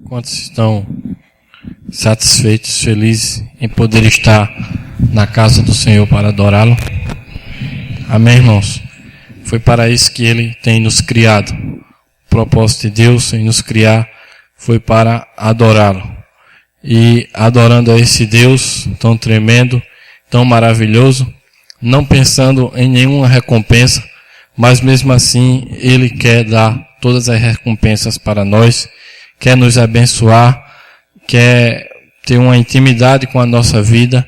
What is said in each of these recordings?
Quantos estão satisfeitos, felizes em poder estar na casa do Senhor para adorá-lo? Amém, irmãos? Foi para isso que Ele tem nos criado. O propósito de Deus em nos criar foi para adorá-lo. E adorando a esse Deus tão tremendo, tão maravilhoso, não pensando em nenhuma recompensa, mas mesmo assim Ele quer dar todas as recompensas para nós, quer nos abençoar, quer ter uma intimidade com a nossa vida,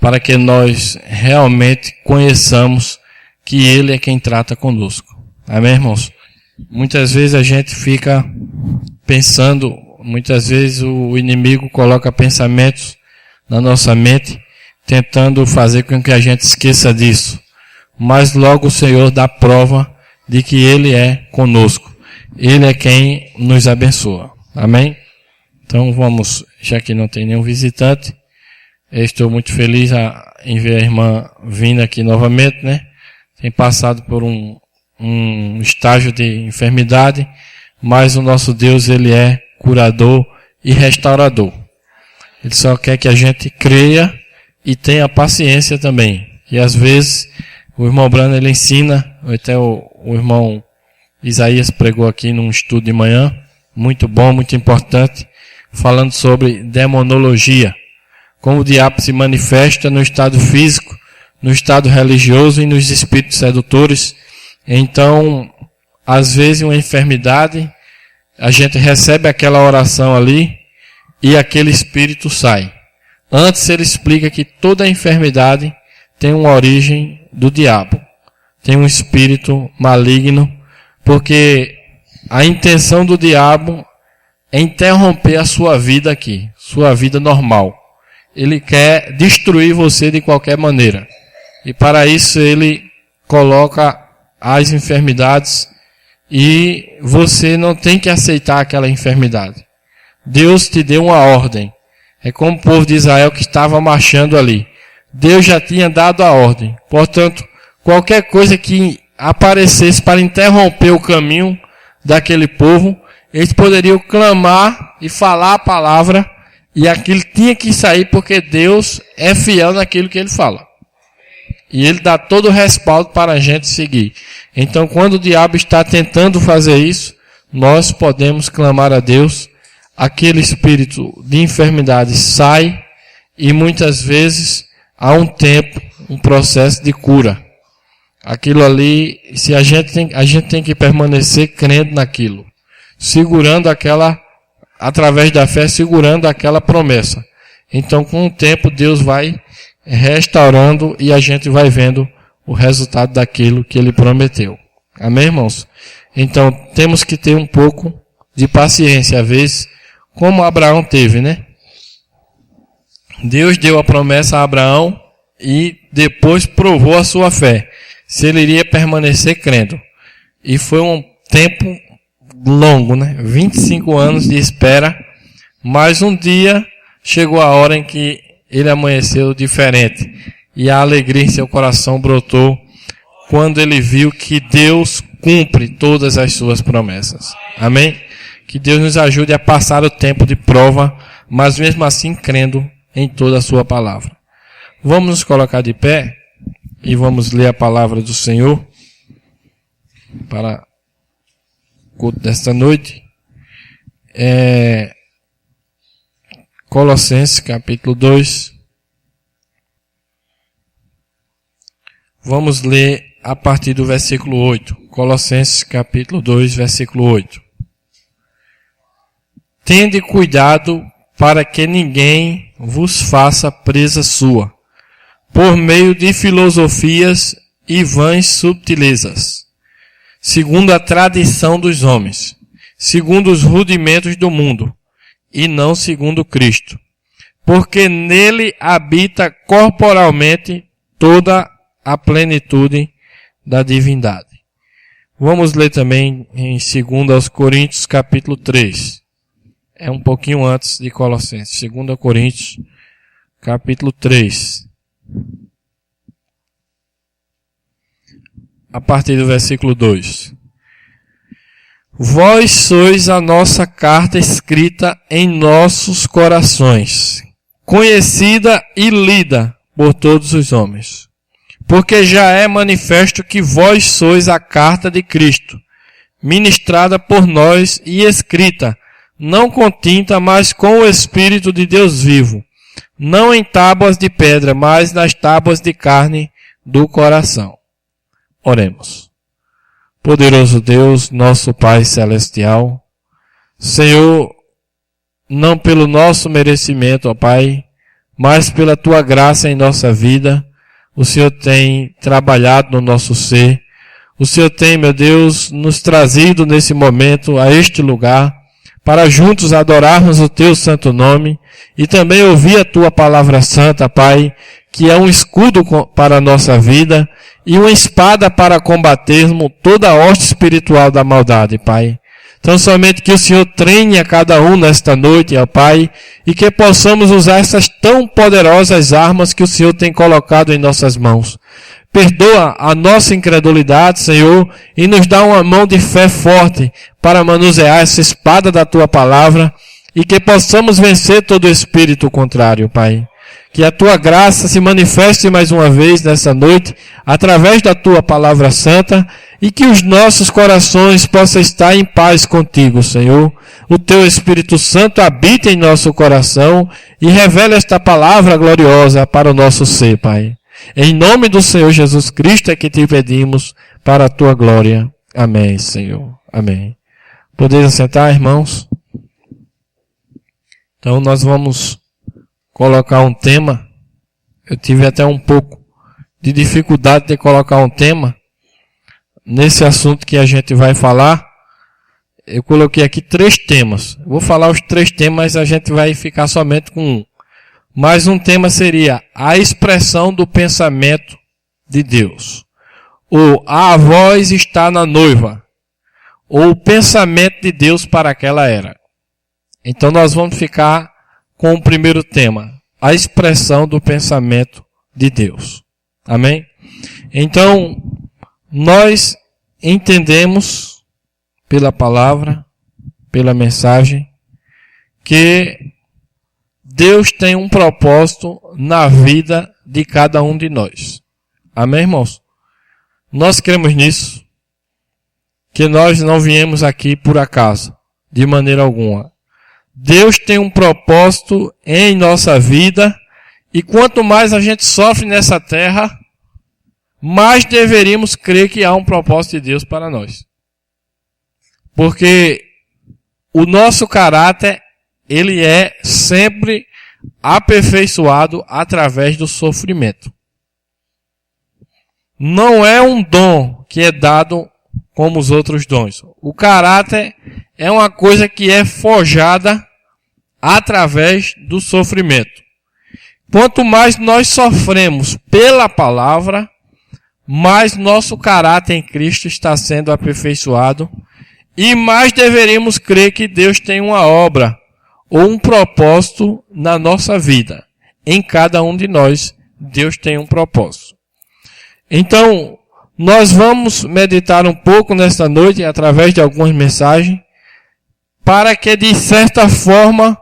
para que nós realmente conheçamos que Ele é quem trata conosco. Amém, irmãos? Muitas vezes a gente fica pensando, muitas vezes o inimigo coloca pensamentos na nossa mente, tentando fazer com que a gente esqueça disso. Mas logo o Senhor dá prova de que Ele é conosco. Ele é quem nos abençoa. Amém? Então vamos, já que não tem nenhum visitante, eu estou muito feliz em ver a irmã vindo aqui novamente, né? Tem passado por um estágio de enfermidade, mas o nosso Deus, Ele é curador e restaurador. Ele só quer que a gente creia e tenha paciência também. E às vezes o irmão Brano, ele ensina, até o irmão Isaías pregou aqui num estudo de manhã, muito bom, muito importante, falando sobre demonologia, como o diabo se manifesta no estado físico, no estado religioso e nos espíritos sedutores. Então, às vezes uma enfermidade, a gente recebe aquela oração ali e aquele espírito sai. Antes ele explica que toda enfermidade tem uma origem do diabo, tem um espírito maligno, porque a intenção do diabo é interromper a sua vida aqui, sua vida normal. Ele quer destruir você de qualquer maneira. E para isso ele coloca as enfermidades e você não tem que aceitar aquela enfermidade. Deus te deu uma ordem. É como o povo de Israel que estava marchando ali. Deus já tinha dado a ordem. Portanto, qualquer coisa que aparecesse para interromper o caminho daquele povo, eles poderiam clamar e falar a palavra, e aquilo tinha que sair, porque Deus é fiel naquilo que Ele fala. E Ele dá todo o respaldo para a gente seguir. Então, quando o diabo está tentando fazer isso, nós podemos clamar a Deus, aquele espírito de enfermidade sai, e muitas vezes há um tempo, um processo de cura. Aquilo ali, se a gente tem que permanecer crendo naquilo, segurando através da fé, segurando aquela promessa. Então, com o tempo, Deus vai restaurando e a gente vai vendo o resultado daquilo que Ele prometeu. Amém, irmãos? Então, temos que ter um pouco de paciência, às vezes, como Abraão teve, né? Deus deu a promessa a Abraão e depois provou a sua fé, se ele iria permanecer crendo. E foi um tempo longo, né? 25 anos de espera, mas um dia chegou a hora em que ele amanheceu diferente. E a alegria em seu coração brotou quando ele viu que Deus cumpre todas as suas promessas. Amém? Que Deus nos ajude a passar o tempo de prova, mas mesmo assim crendo em toda a sua palavra. Vamos nos colocar de pé e vamos ler a palavra do Senhor para o culto desta noite. Colossenses capítulo 2. Vamos ler a partir do versículo 8. Colossenses capítulo 2, versículo 8. Tende cuidado para que ninguém vos faça presa sua, por meio de filosofias e vãs subtilezas, segundo a tradição dos homens, segundo os rudimentos do mundo, e não segundo Cristo, porque nele habita corporalmente toda a plenitude da divindade. Vamos ler também em 2 Coríntios capítulo 3. É um pouquinho antes de Colossenses. 2 Coríntios capítulo 3. A partir do versículo 2. Vós sois a nossa carta escrita em nossos corações, conhecida e lida por todos os homens. Porque já é manifesto que vós sois a carta de Cristo, ministrada por nós e escrita, não com tinta, mas com o Espírito de Deus vivo, não em tábuas de pedra, mas nas tábuas de carne do coração. Oremos. Poderoso Deus, nosso Pai Celestial, Senhor, não pelo nosso merecimento, ó Pai, mas pela Tua graça em nossa vida, o Senhor tem trabalhado no nosso ser, o Senhor tem, meu Deus, nos trazido nesse momento a este lugar, para juntos adorarmos o Teu santo nome e também ouvir a Tua palavra santa, Pai, que é um escudo para a nossa vida e uma espada para combatermos toda a hoste espiritual da maldade, Pai. Então somente que o Senhor treine a cada um nesta noite, ó Pai, e que possamos usar essas tão poderosas armas que o Senhor tem colocado em nossas mãos. Perdoa a nossa incredulidade, Senhor, e nos dá uma mão de fé forte para manusear essa espada da Tua palavra e que possamos vencer todo o espírito contrário, Pai. Que a Tua graça se manifeste mais uma vez nessa noite, através da Tua palavra santa, e que os nossos corações possam estar em paz contigo, Senhor. O Teu Espírito Santo habita em nosso coração e revela esta palavra gloriosa para o nosso ser, Pai. Em nome do Senhor Jesus Cristo é que te pedimos para a Tua glória. Amém, Senhor. Amém. Podeis assentar, irmãos? Então nós vamos colocar um tema. Eu tive até um pouco de dificuldade de colocar um tema nesse assunto que a gente vai falar. Eu coloquei aqui 3 temas. Vou falar os 3 temas, a gente vai ficar somente com um. Mas um tema seria a expressão do pensamento de Deus. Ou a voz está na noiva. Ou o pensamento de Deus para aquela era. Então nós vamos ficar com o primeiro tema, a expressão do pensamento de Deus. Amém? Então, nós entendemos pela palavra, pela mensagem, que Deus tem um propósito na vida de cada um de nós. Amém, irmãos? Nós cremos nisso, que nós não viemos aqui por acaso, de maneira alguma. Deus tem um propósito em nossa vida e quanto mais a gente sofre nessa terra, mais deveríamos crer que há um propósito de Deus para nós. Porque o nosso caráter, ele é sempre aperfeiçoado através do sofrimento. Não é um dom que é dado como os outros dons. O caráter é uma coisa que é forjada através do sofrimento. Quanto mais nós sofremos pela palavra, mais nosso caráter em Cristo está sendo aperfeiçoado e mais deveríamos crer que Deus tem uma obra ou um propósito na nossa vida. Em cada um de nós, Deus tem um propósito. Então, nós vamos meditar um pouco nesta noite através de algumas mensagens para que, de certa forma,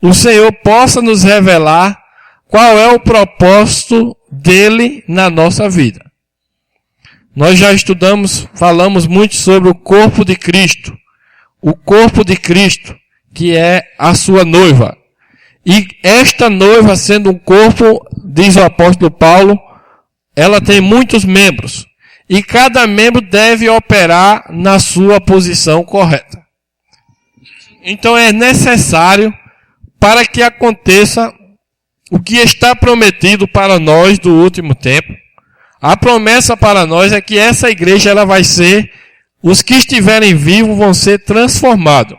o Senhor possa nos revelar qual é o propósito dele na nossa vida. Nós já falamos muito sobre o corpo de Cristo. O corpo de Cristo, que é a sua noiva. E esta noiva, sendo um corpo, diz o apóstolo Paulo, ela tem muitos membros. E cada membro deve operar na sua posição correta. Então é necessário, para que aconteça o que está prometido para nós do último tempo. A promessa para nós é que essa igreja ela vai ser, os que estiverem vivos vão ser transformados.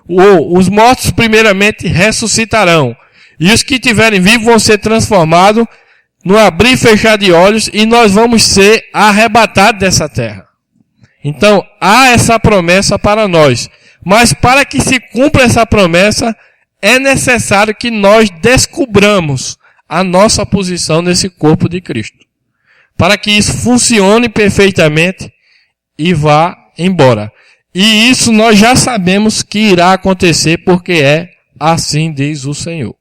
Os mortos primeiramente ressuscitarão. E os que estiverem vivos vão ser transformados no abrir e fechar de olhos e nós vamos ser arrebatados dessa terra. Então, há essa promessa para nós. Mas para que se cumpra essa promessa, é necessário que nós descubramos a nossa posição nesse corpo de Cristo. Para que isso funcione perfeitamente e vá embora. E isso nós já sabemos que irá acontecer, porque é assim diz o Senhor.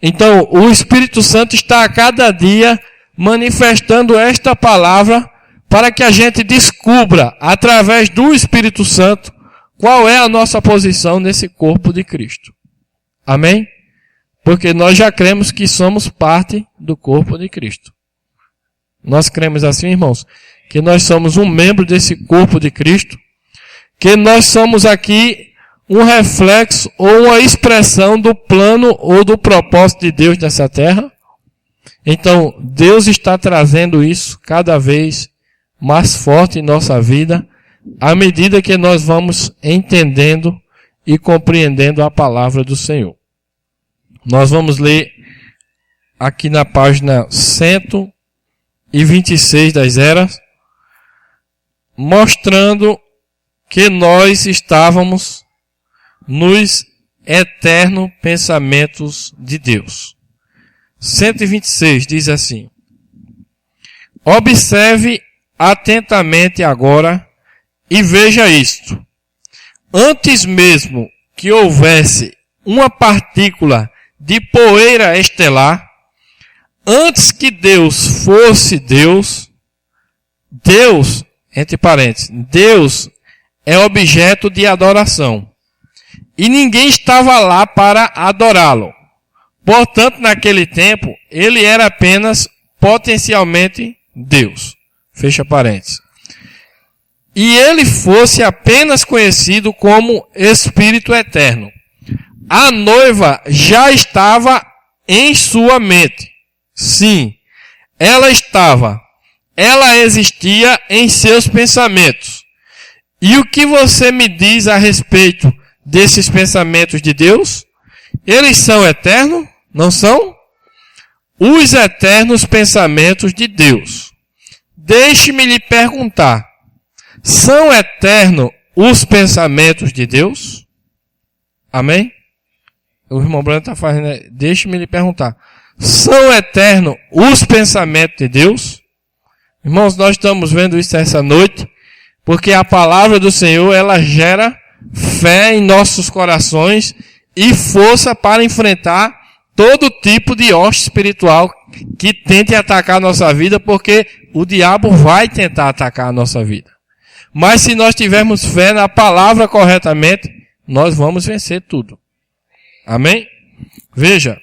Então, o Espírito Santo está a cada dia manifestando esta palavra para que a gente descubra, através do Espírito Santo, qual é a nossa posição nesse corpo de Cristo. Amém? Porque nós já cremos que somos parte do corpo de Cristo. Nós cremos assim, irmãos, que nós somos um membro desse corpo de Cristo, que nós somos aqui um reflexo ou uma expressão do plano ou do propósito de Deus nessa terra. Então, Deus está trazendo isso cada vez mais forte em nossa vida, à medida que nós vamos entendendo e compreendendo a palavra do Senhor. Nós vamos ler aqui na página 126 das Eras, mostrando que nós estávamos nos eternos pensamentos de Deus. 126 diz assim: observe atentamente agora e veja isto. Antes mesmo que houvesse uma partícula de poeira estelar, antes que Deus fosse Deus, entre parênteses, Deus é objeto de adoração. E ninguém estava lá para adorá-lo. Portanto, naquele tempo, ele era apenas potencialmente Deus. Fecha parênteses. E ele fosse apenas conhecido como Espírito Eterno. A noiva já estava em sua mente. Sim, ela existia em seus pensamentos. E o que você me diz a respeito desses pensamentos de Deus? Eles são eternos? Não são? Os eternos pensamentos de Deus. Deixe-me lhe perguntar. São eternos os pensamentos de Deus? Amém? O irmão Branco está fazendo. Deixe-me lhe perguntar. São eternos os pensamentos de Deus? Irmãos, nós estamos vendo isso essa noite, porque a palavra do Senhor, ela gera fé em nossos corações e força para enfrentar todo tipo de hoste espiritual que tente atacar a nossa vida, porque o diabo vai tentar atacar a nossa vida. Mas se nós tivermos fé na palavra corretamente, nós vamos vencer tudo. Amém? Veja.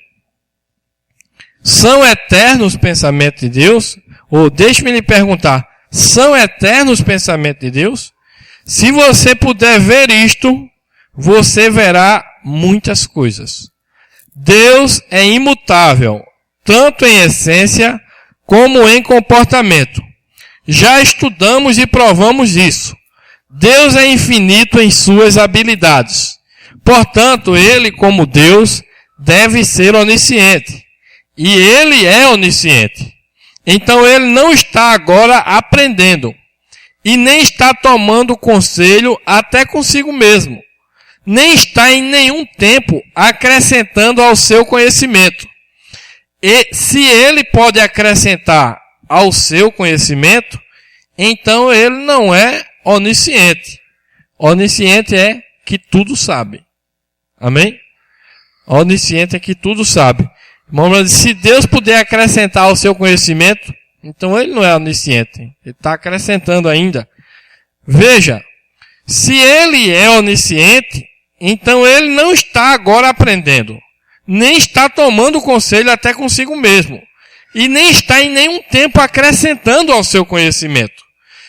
São eternos os pensamentos de Deus? Ou deixe-me lhe perguntar, são eternos os pensamentos de Deus? Se você puder ver isto, você verá muitas coisas. Deus é imutável, tanto em essência como em comportamento. Já estudamos e provamos isso. Deus é infinito em suas habilidades. Portanto, ele, como Deus, deve ser onisciente. E ele é onisciente. Então ele não está agora aprendendo. E nem está tomando conselho até consigo mesmo. Nem está em nenhum tempo acrescentando ao seu conhecimento. E se ele pode acrescentar ao seu conhecimento, então ele não é onisciente. Onisciente é que tudo sabe. Amém? Onisciente é que tudo sabe. Se Deus puder acrescentar ao seu conhecimento, então ele não é onisciente. Ele está acrescentando ainda. Veja, se ele é onisciente, então ele não está agora aprendendo. Nem está tomando conselho até consigo mesmo. E nem está em nenhum tempo acrescentando ao seu conhecimento.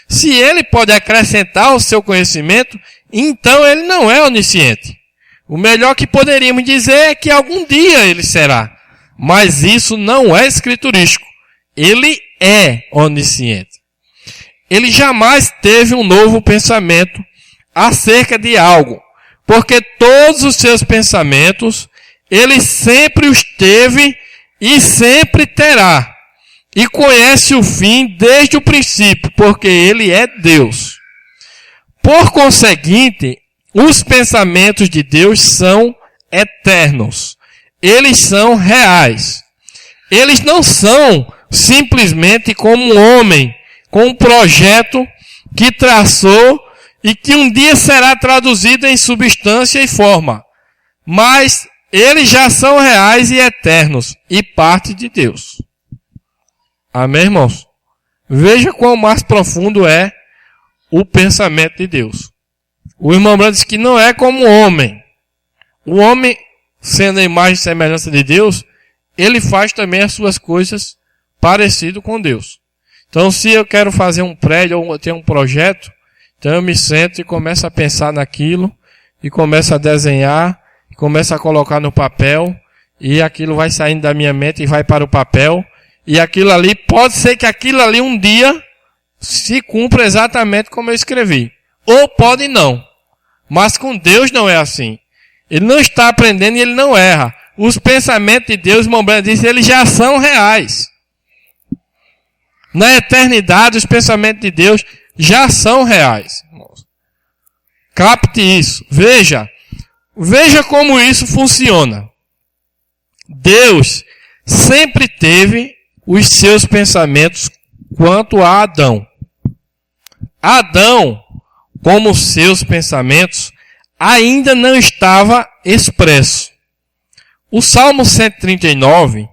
Se ele pode acrescentar ao seu conhecimento, então ele não é onisciente. O melhor que poderíamos dizer é que algum dia ele será. Mas isso não é escriturístico. Ele é onisciente. Ele jamais teve um novo pensamento acerca de algo. Porque todos os seus pensamentos, ele sempre os teve e sempre terá. E conhece o fim desde o princípio, porque ele é Deus. Por conseguinte, os pensamentos de Deus são eternos. Eles são reais. Eles não são simplesmente como um homem com um projeto que traçou e que um dia será traduzido em substância e forma, mas eles já são reais e eternos e parte de Deus. Amém, irmãos? Veja quão mais profundo é o pensamento de Deus. O irmão Branham diz que não é como o homem. O homem, sendo a imagem e semelhança de Deus, ele faz também as suas coisas parecido com Deus. Então, se eu quero fazer um prédio ou ter um projeto, então eu me sento e começo a pensar naquilo, e começo a desenhar, e começo a colocar no papel, e aquilo vai saindo da minha mente e vai para o papel, e aquilo ali, pode ser que aquilo ali um dia se cumpra exatamente como eu escrevi. Ou pode não. Mas com Deus não é assim. Ele não está aprendendo e ele não erra. Os pensamentos de Deus, irmão Branham disse, eles já são reais. Na eternidade, os pensamentos de Deus já são reais. Capte isso. Veja como isso funciona. Deus sempre teve os seus pensamentos quanto a Adão. Adão, como seus pensamentos, ainda não estava expresso. O Salmo 139,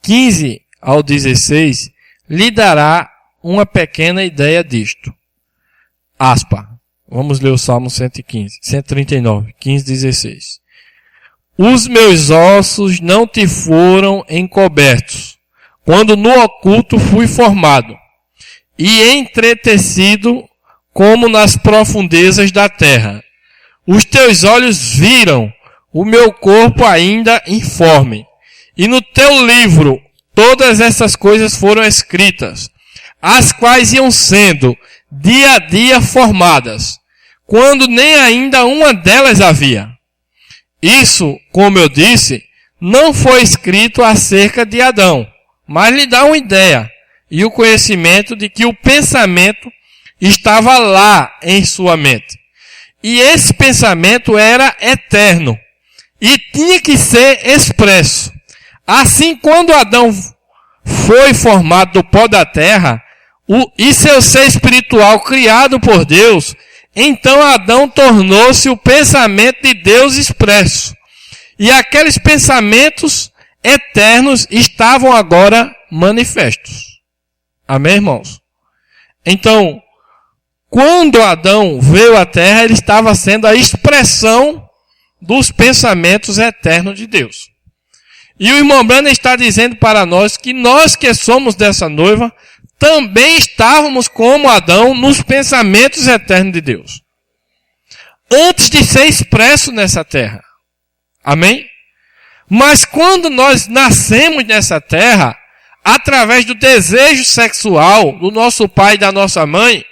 15 ao 16, lhe dará uma pequena ideia disto. Aspa. Vamos ler o Salmo 139, 15, 16. Os meus ossos não te foram encobertos, quando no oculto fui formado, e entretecido como nas profundezas da terra. Os teus olhos viram o meu corpo ainda informe, e no teu livro todas essas coisas foram escritas, as quais iam sendo dia a dia formadas, quando nem ainda uma delas havia. Isso, como eu disse, não foi escrito acerca de Adão, mas lhe dá uma ideia e o conhecimento de que o pensamento estava lá em sua mente. E esse pensamento era eterno e tinha que ser expresso. Assim, quando Adão foi formado do pó da terra, e seu ser espiritual criado por Deus, então Adão tornou-se o pensamento de Deus expresso. E aqueles pensamentos eternos estavam agora manifestos. Amém, irmãos? Então, quando Adão veio à terra, ele estava sendo a expressão dos pensamentos eternos de Deus. E o irmão Branham está dizendo para nós que nós que somos dessa noiva, também estávamos como Adão nos pensamentos eternos de Deus. Antes de ser expresso nessa terra. Amém? Mas quando nós nascemos nessa terra, através do desejo sexual do nosso pai e da nossa mãe,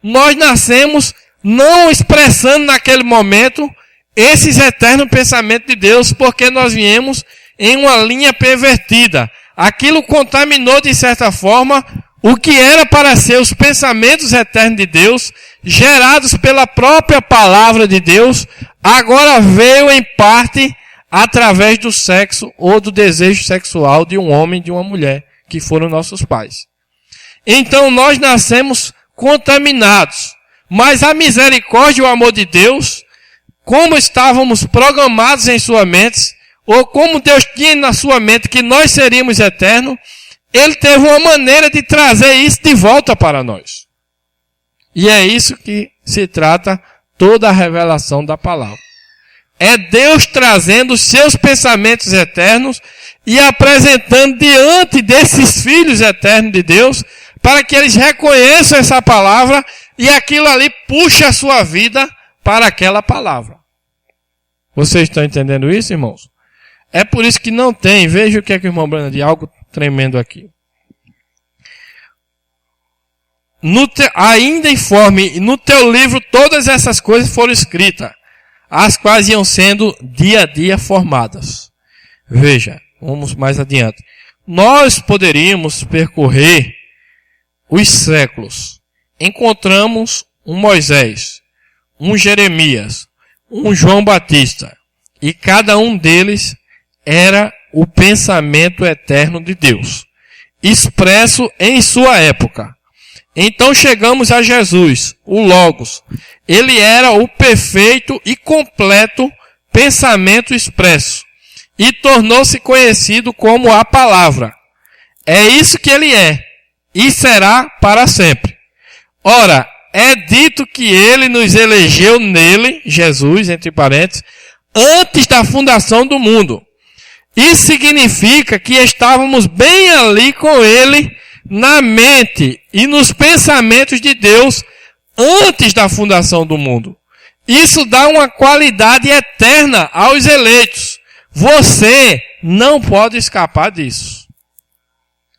nós nascemos não expressando naquele momento esses eternos pensamentos de Deus, porque nós viemos em uma linha pervertida. Aquilo contaminou de certa forma o que era para ser os pensamentos eternos de Deus, gerados pela própria palavra de Deus, agora veio em parte através do sexo ou do desejo sexual de um homem e de uma mulher, que foram nossos pais. Então nós nascemos contaminados, mas a misericórdia e o amor de Deus, como estávamos programados em sua mente, ou como Deus tinha na sua mente que nós seríamos eternos, Ele teve uma maneira de trazer isso de volta para nós. E é isso que se trata toda a revelação da palavra. É Deus trazendo os seus pensamentos eternos e apresentando diante desses filhos eternos de Deus, para que eles reconheçam essa palavra e aquilo ali puxe a sua vida para aquela palavra. Vocês estão entendendo isso, irmãos? É por isso que não tem, veja o que é que o irmão Branham diz, algo tremendo aqui. Ainda informe, no teu livro todas essas coisas foram escritas, as quais iam sendo dia a dia formadas. Veja, vamos mais adiante. Nós poderíamos percorrer os séculos. Encontramos um Moisés, um Jeremias, um João Batista, e cada um deles era o pensamento eterno de Deus, expresso em sua época. Então chegamos a Jesus, o Logos. Ele era o perfeito e completo pensamento expresso e tornou-se conhecido como a Palavra. É isso que ele é e será para sempre. Ora, é dito que ele nos elegeu nele, Jesus, entre parênteses, antes da fundação do mundo. Isso significa que estávamos bem ali com ele na mente e nos pensamentos de Deus antes da fundação do mundo. Isso dá uma qualidade eterna aos eleitos. Você não pode escapar disso.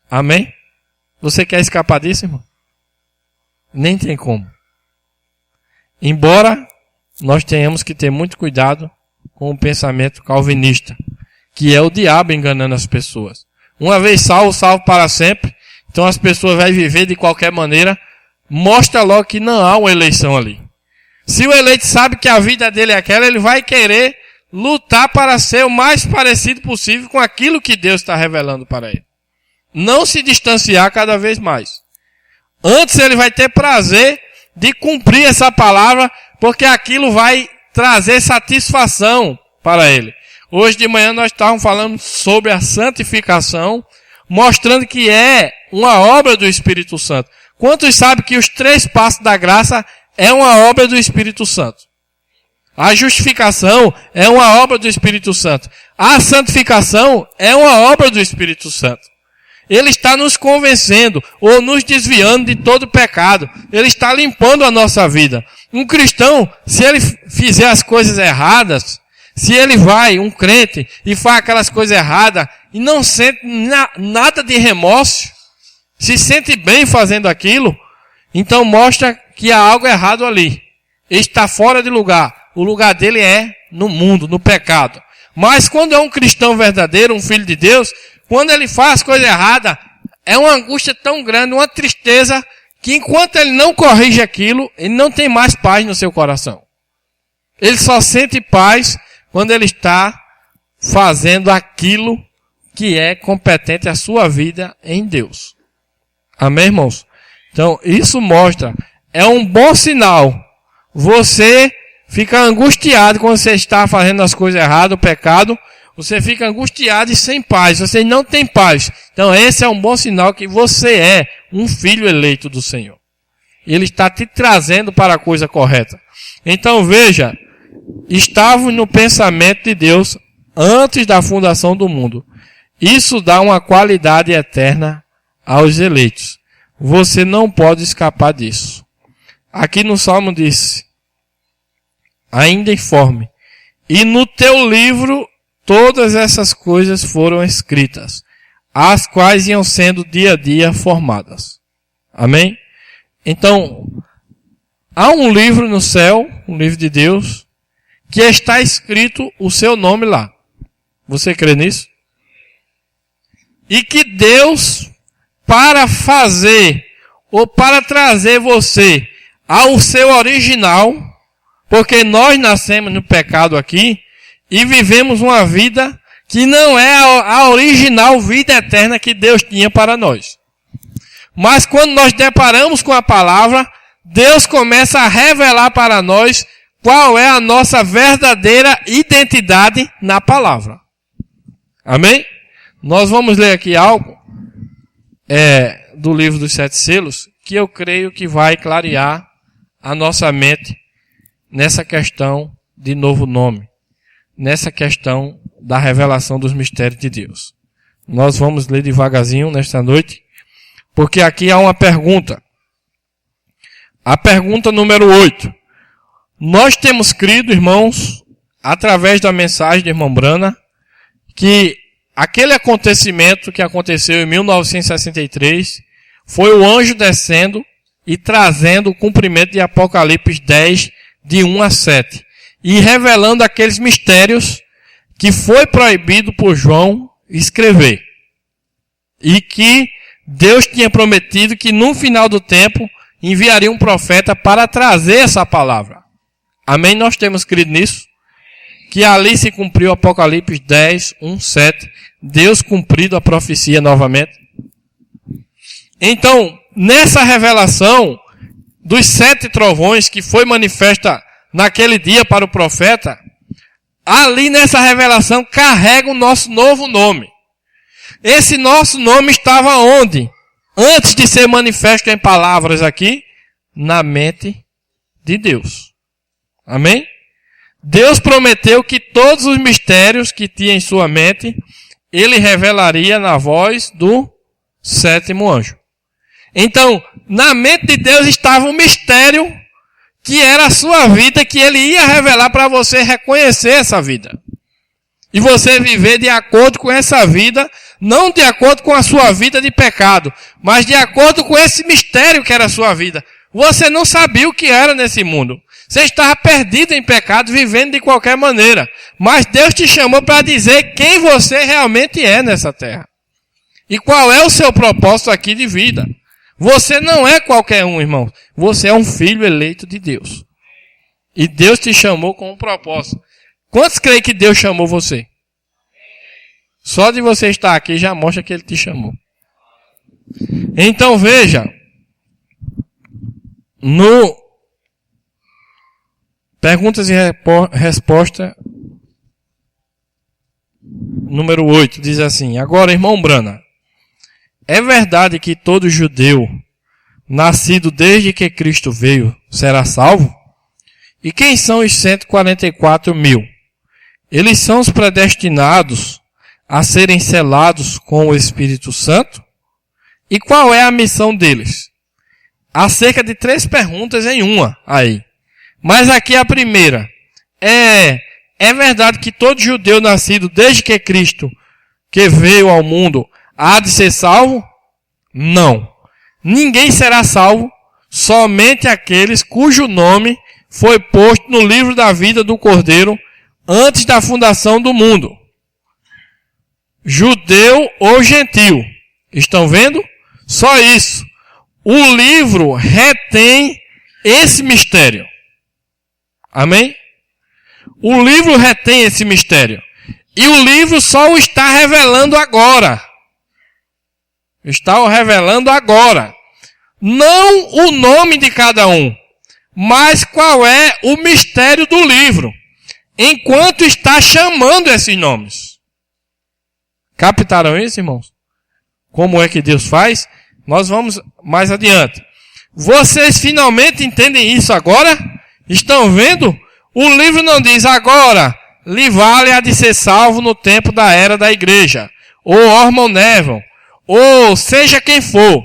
Amém? Você quer escapar disso, irmão? Nem tem como. Embora nós tenhamos que ter muito cuidado com o pensamento calvinista, que é o diabo enganando as pessoas. Uma vez salvo, salvo para sempre. Então as pessoas vão viver de qualquer maneira. Mostra logo que não há uma eleição ali. Se o eleito sabe que a vida dele é aquela, ele vai querer lutar para ser o mais parecido possível com aquilo que Deus está revelando para ele. Não se distanciar cada vez mais. Antes ele vai ter prazer de cumprir essa palavra, porque aquilo vai trazer satisfação para ele. Hoje de manhã nós estávamos falando sobre a santificação, mostrando que é uma obra do Espírito Santo. Quantos sabem que os 3 passos da graça é uma obra do Espírito Santo? A justificação é uma obra do Espírito Santo. A santificação é uma obra do Espírito Santo. Ele está nos convencendo ou nos desviando de todo pecado. Ele está limpando a nossa vida. Um cristão, se ele fizer as coisas erradas, se ele vai, um crente, e faz aquelas coisas erradas e não sente nada de remorso, se sente bem fazendo aquilo, então mostra que há algo errado ali. Ele está fora de lugar. O lugar dele é no mundo, no pecado. Mas quando é um cristão verdadeiro, um filho de Deus, quando ele faz coisa errada, é uma angústia tão grande, uma tristeza, que enquanto ele não corrige aquilo, ele não tem mais paz no seu coração. Ele só sente paz quando ele está fazendo aquilo que é competente à sua vida em Deus. Amém, irmãos? Então, isso mostra, é um bom sinal. Você fica angustiado quando você está fazendo as coisas erradas, o pecado. Você fica angustiado e sem paz. Você não tem paz. Então esse é um bom sinal que você é um filho eleito do Senhor. Ele está te trazendo para a coisa correta. Então veja, estávamos no pensamento de Deus antes da fundação do mundo. Isso dá uma qualidade eterna aos eleitos. Você não pode escapar disso. Aqui no Salmo diz, ainda informe, e no teu livro todas essas coisas foram escritas, as quais iam sendo dia a dia formadas. Amém? Então, há um livro no céu, um livro de Deus, que está escrito o seu nome lá. Você crê nisso? E que Deus, para fazer, ou para trazer você ao seu original, porque nós nascemos no pecado aqui, e vivemos uma vida que não é a original vida eterna que Deus tinha para nós. Mas quando nós deparamos com a palavra, Deus começa a revelar para nós qual é a nossa verdadeira identidade na palavra. Amém? Nós vamos ler aqui algo do livro dos 7 selos, que eu creio que vai clarear a nossa mente nessa questão de novo nome. Nessa questão da revelação dos mistérios de Deus. Nós vamos ler devagarzinho nesta noite, porque aqui há uma pergunta. A pergunta número 8. Nós temos crido, irmãos, através da mensagem de irmão Brana, que aquele acontecimento que aconteceu em 1963 foi o anjo descendo e trazendo o cumprimento de Apocalipse 10, de 1 a 7. E revelando aqueles mistérios que foi proibido por João escrever. E que Deus tinha prometido que no final do tempo enviaria um profeta para trazer essa palavra. Amém? Nós temos crido nisso. Que ali se cumpriu Apocalipse 10, 1, 7. Deus cumprido a profecia novamente. Então, nessa revelação dos 7 trovões que foi manifesta naquele dia para o profeta, ali nessa revelação carrega o nosso novo nome. Esse nosso nome estava onde? Antes de ser manifesto em palavras aqui, na mente de Deus. Amém? Deus prometeu que todos os mistérios que tinha em sua mente, ele revelaria na voz do 7º anjo. Então, na mente de Deus estava um mistério que era a sua vida, que ele ia revelar para você reconhecer essa vida. E você viver de acordo com essa vida, não de acordo com a sua vida de pecado, mas de acordo com esse mistério que era a sua vida. Você não sabia o que era nesse mundo. Você estava perdido em pecado, vivendo de qualquer maneira. Mas Deus te chamou para dizer quem você realmente é nessa terra. E qual é o seu propósito aqui de vida. Você não é qualquer um, irmão. Você é um filho eleito de Deus. E Deus te chamou com um propósito. Quantos creem que Deus chamou você? Só de você estar aqui já mostra que Ele te chamou. Então veja, no perguntas e resposta número 8, diz assim: agora, irmão Brana, é verdade que todo judeu nascido desde que Cristo veio será salvo? E quem são os 144 mil? Eles são os predestinados a serem selados com o Espírito Santo? E qual é a missão deles? Há cerca de 3 perguntas em uma aí. Mas aqui a primeira. É verdade que todo judeu nascido desde que Cristo que veio ao mundo há de ser salvo? Não. Ninguém será salvo, somente aqueles cujo nome foi posto no livro da vida do Cordeiro antes da fundação do mundo. Judeu ou gentil. Estão vendo? Só isso. O livro retém esse mistério. Amém? O livro retém esse mistério. E o livro só o está revelando agora. Está o revelando agora. Não o nome de cada um, mas qual é o mistério do livro. Enquanto está chamando esses nomes. Captaram isso, irmãos? Como é que Deus faz? Nós vamos mais adiante. Vocês finalmente entendem isso agora? Estão vendo? O livro não diz agora, Livale há de ser salvo no tempo da era da igreja, ou Ormond Neville, ou seja quem for.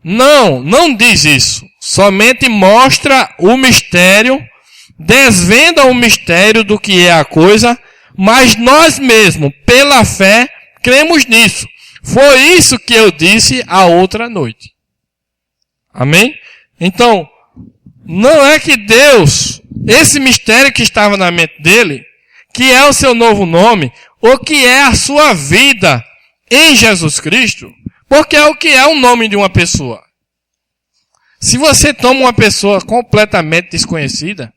Não diz isso. Somente mostra o mistério, desvenda o mistério do que é a coisa, mas nós mesmos, pela fé, cremos nisso. Foi isso que eu disse a outra noite. Amém? Então, não é que Deus, esse mistério que estava na mente dele, que é o seu novo nome, ou que é a sua vida em Jesus Cristo, porque é o que é o nome de uma pessoa. Se você toma uma pessoa completamente desconhecida,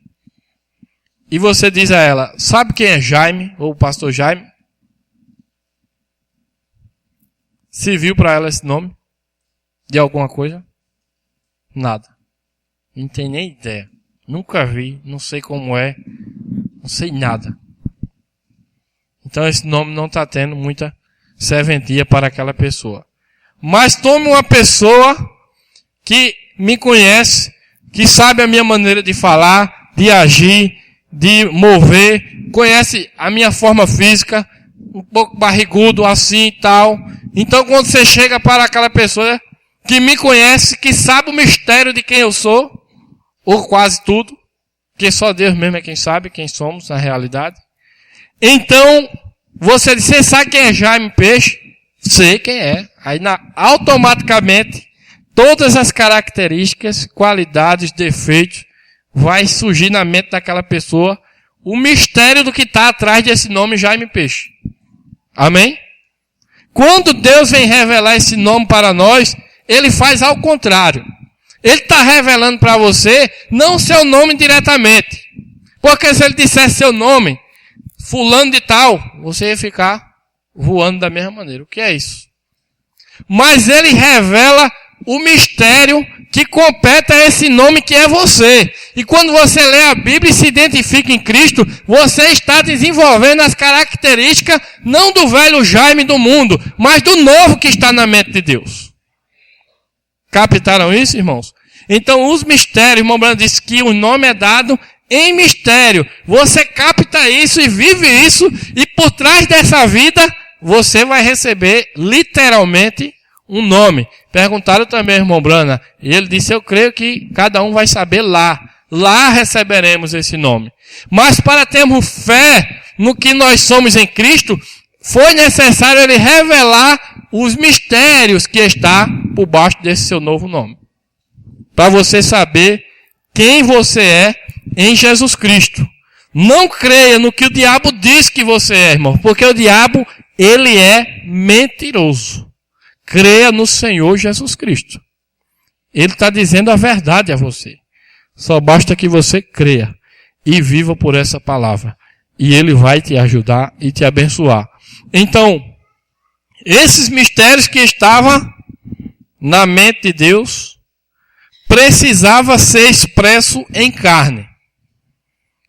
e você diz a ela, sabe quem é Jaime, ou o pastor Jaime? Serviu para ela esse nome? De alguma coisa? Nada. Não tem nem ideia. Nunca vi, não sei como é, não sei nada. Então esse nome não está tendo muita serventia para aquela pessoa. Mas tome uma pessoa que me conhece, que sabe a minha maneira de falar, de agir, de mover, conhece a minha forma física, um pouco barrigudo assim e tal. Então quando você chega para aquela pessoa que me conhece, que sabe o mistério de quem eu sou, ou quase tudo, que só Deus mesmo é quem sabe quem somos na realidade. Então, você diz, você sabe quem é Jaime Peixe? Sei quem é. Aí automaticamente, todas as características, qualidades, defeitos, vai surgir na mente daquela pessoa o mistério do que está atrás desse nome Jaime Peixe. Amém? Quando Deus vem revelar esse nome para nós, Ele faz ao contrário. Ele está revelando para você, não seu nome diretamente. Porque se Ele dissesse seu nome, fulano de tal, você ia ficar voando da mesma maneira. O que é isso? Mas Ele revela o mistério que compete a esse nome que é você. E quando você lê a Bíblia e se identifica em Cristo, você está desenvolvendo as características não do velho Jaime do mundo, mas do novo que está na mente de Deus. Captaram isso, irmãos? Então, os mistérios, irmão Brando disse que o nome é dado em mistério. Você capta isso e vive isso, e por trás dessa vida, você vai receber literalmente um nome. Perguntaram também, irmão Brana, e ele disse, eu creio que cada um vai saber lá. Lá receberemos esse nome. Mas para termos fé no que nós somos em Cristo, foi necessário ele revelar os mistérios que está por baixo desse seu novo nome. Para você saber quem você é em Jesus Cristo. Não creia no que o diabo diz que você é, irmão, porque o diabo, ele é mentiroso. Creia no Senhor Jesus Cristo. Ele está dizendo a verdade a você. Só basta que você creia e viva por essa palavra. E ele vai te ajudar e te abençoar. Então, esses mistérios que estavam na mente de Deus, precisava ser expresso em carne.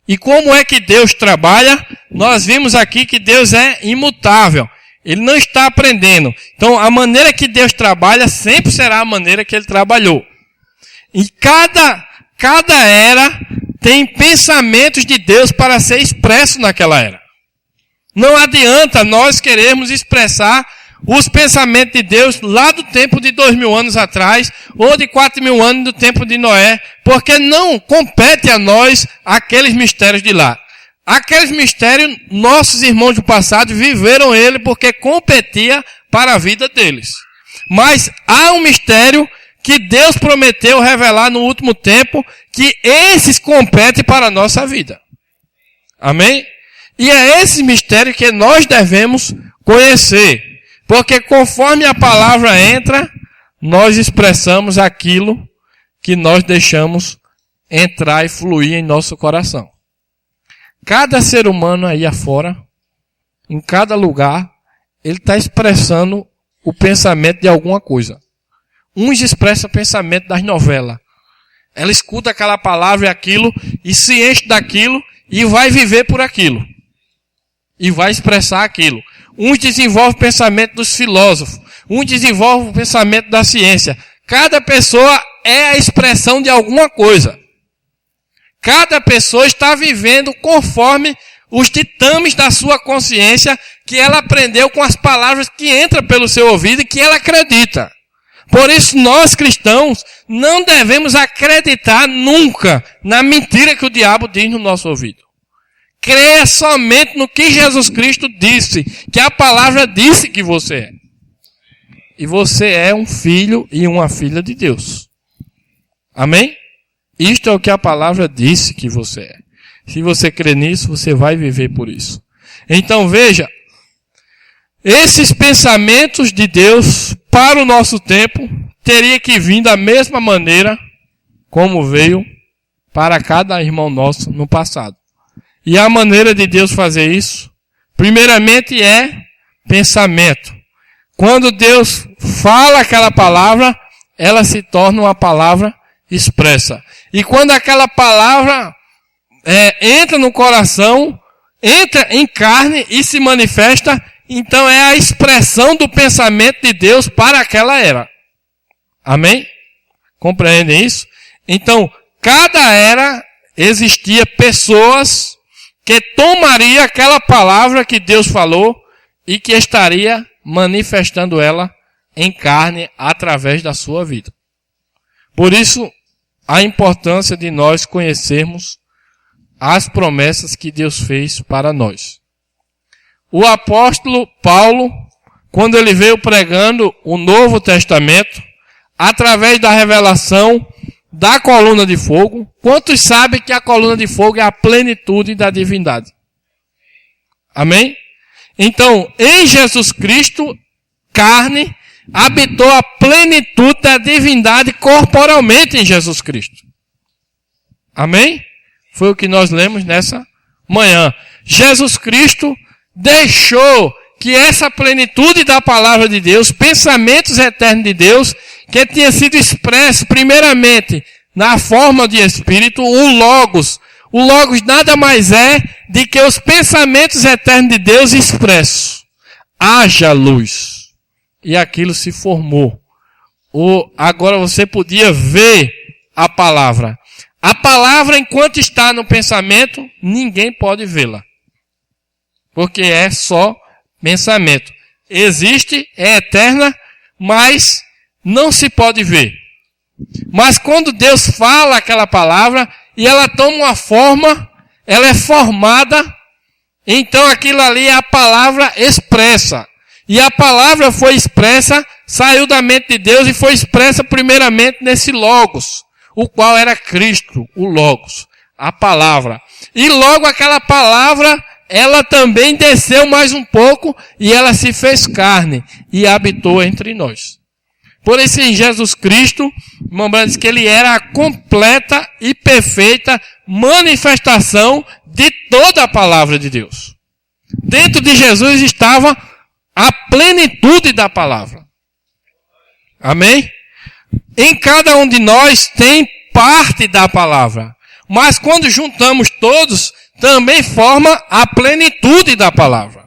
E como é que Deus trabalha? Nós vimos aqui que Deus é imutável. Ele não está aprendendo. Então, a maneira que Deus trabalha sempre será a maneira que ele trabalhou. E cada era tem pensamentos de Deus para ser expresso naquela era. Não adianta nós querermos expressar os pensamentos de Deus lá do tempo de 2000 anos atrás, ou de 4000 anos do tempo de Noé, porque não compete a nós aqueles mistérios de lá. Aqueles mistérios, nossos irmãos do passado viveram ele porque competia para a vida deles. Mas há um mistério que Deus prometeu revelar no último tempo, que esses competem para a nossa vida. Amém? E é esse mistério que nós devemos conhecer. Porque conforme a palavra entra, nós expressamos aquilo que nós deixamos entrar e fluir em nosso coração. Cada ser humano aí afora, em cada lugar, ele está expressando o pensamento de alguma coisa. Uns expressam o pensamento das novelas. Ela escuta aquela palavra e aquilo, e se enche daquilo, e vai viver por aquilo. E vai expressar aquilo. Uns desenvolvem o pensamento dos filósofos. Uns desenvolvem o pensamento da ciência. Cada pessoa é a expressão de alguma coisa. Cada pessoa está vivendo conforme os ditames da sua consciência que ela aprendeu com as palavras que entram pelo seu ouvido e que ela acredita. Por isso, nós cristãos não devemos acreditar nunca na mentira que o diabo diz no nosso ouvido. Creia somente no que Jesus Cristo disse, que a palavra disse que você é. E você é um filho e uma filha de Deus. Amém? Isto é o que a palavra disse que você é. Se você crê nisso, você vai viver por isso. Então veja, esses pensamentos de Deus para o nosso tempo teria que vir da mesma maneira como veio para cada irmão nosso no passado. E a maneira de Deus fazer isso, primeiramente é pensamento. Quando Deus fala aquela palavra, ela se torna uma palavra expressa. E quando aquela palavra entra no coração, entra em carne e se manifesta, então é a expressão do pensamento de Deus para aquela era. Amém? Compreendem isso? Então, cada era existia pessoas que tomaria aquela palavra que Deus falou e que estaria manifestando ela em carne através da sua vida. Por isso, a importância de nós conhecermos as promessas que Deus fez para nós. O apóstolo Paulo, quando ele veio pregando o Novo Testamento, através da revelação da coluna de fogo, quantos sabem que a coluna de fogo é a plenitude da divindade? Amém? Então, em Jesus Cristo, carne, habitou a plenitude da divindade corporalmente em Jesus Cristo. Amém? Foi o que nós lemos nessa manhã. Jesus Cristo deixou que essa plenitude da palavra de Deus, pensamentos eternos de Deus, que tinha sido expresso primeiramente na forma de espírito, o Logos. O Logos nada mais é do que os pensamentos eternos de Deus expressos. Haja luz. E aquilo se formou. Agora você podia ver a palavra. A palavra, enquanto está no pensamento, ninguém pode vê-la. Porque é só pensamento. Existe, é eterna, mas não se pode ver. Mas quando Deus fala aquela palavra, e ela toma uma forma, ela é formada, então aquilo ali é a palavra expressa. E a palavra foi expressa, saiu da mente de Deus e foi expressa primeiramente nesse Logos, o qual era Cristo, o Logos, a palavra. E logo aquela palavra, ela também desceu mais um pouco e ela se fez carne e habitou entre nós. Por isso em Jesus Cristo, irmão Branham diz que ele era a completa e perfeita manifestação de toda a palavra de Deus. Dentro de Jesus estava a plenitude da palavra. Amém? Em cada um de nós tem parte da palavra. Mas quando juntamos todos, também forma a plenitude da palavra.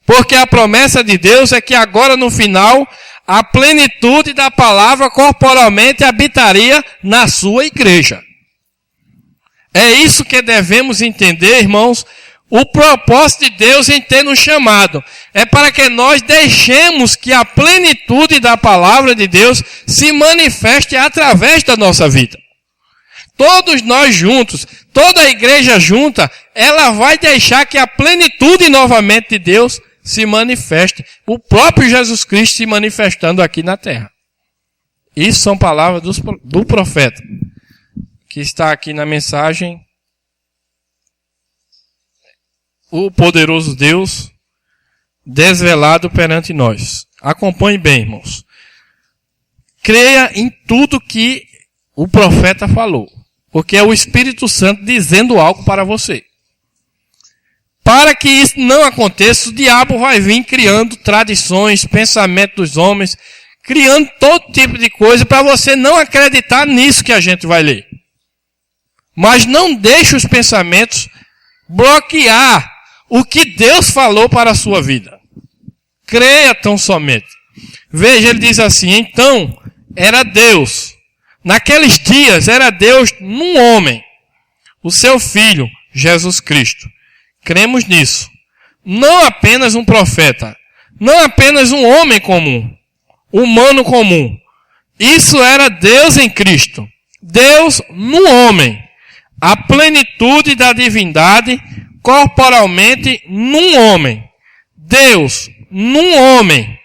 Porque a promessa de Deus é que agora no final, a plenitude da palavra corporalmente habitaria na sua igreja. É isso que devemos entender, irmãos. O propósito de Deus em ter nos chamado é para que nós deixemos que a plenitude da palavra de Deus se manifeste através da nossa vida. Todos nós juntos, toda a igreja junta, ela vai deixar que a plenitude novamente de Deus se manifeste. O próprio Jesus Cristo se manifestando aqui na terra. Isso são palavras do profeta, que está aqui na mensagem. O poderoso Deus desvelado perante nós. Acompanhe bem, irmãos. Creia em tudo que o profeta falou, porque é o Espírito Santo dizendo algo para você. Para que isso não aconteça, o diabo vai vir criando tradições, pensamentos dos homens, criando todo tipo de coisa para você não acreditar nisso que a gente vai ler. Mas não deixe os pensamentos bloquear o que Deus falou para a sua vida. Creia tão somente. Veja, ele diz assim, então, era Deus. Naqueles dias, era Deus num homem. O seu Filho, Jesus Cristo. Cremos nisso. Não apenas um profeta. Não apenas um homem comum. Humano comum. Isso era Deus em Cristo. Deus no homem. A plenitude da divindade corporalmente num homem. Deus num homem.